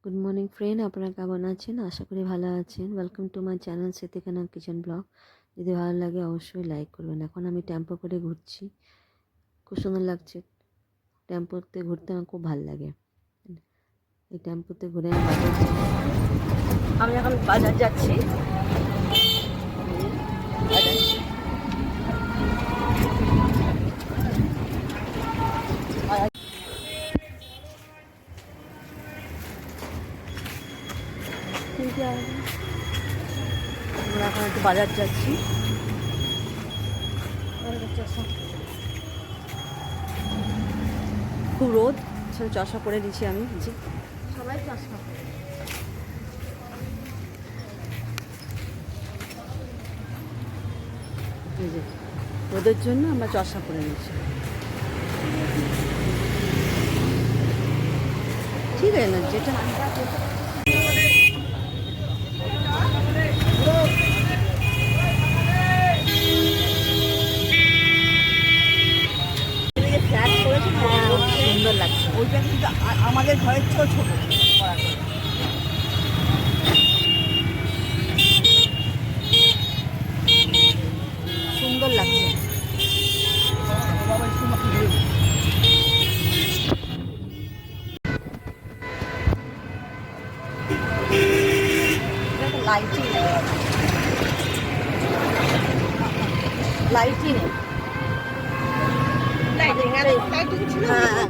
Good morning friend, আপনারা কেমন আছেন? আশা করি ভালো আছেন। Welcome to my channel Siddiqana kitchen blog. যদি ভালো লাগে অবশ্যই লাইক করবেন। এখন আমি টেম্পো করে ঘুরছি, খুব সুন্দর লাগছে। টেম্পোতে ঘুরতে আমার খুব ভালো লাগে। এই টেম্পোতে ঘুরে আমি এখন বাজার যাচ্ছি। আমরা এখন একটু বাজার যাচ্ছি। খুব রোদ, চশমা পরে দিচ্ছি আমি। সবাই চশমা এই যে রোদের জন্য আমরা চশমা পরে নিচ্ছি। ঠিক আছে না যেটা সুন্দর লাগছে। ওইটা কিন্তু আমাদের ঘরের চেয়েও ছোট সুন্দর লাগছে। লাইটিং লাইটিং লাইটিং ছিল। হ্যাঁ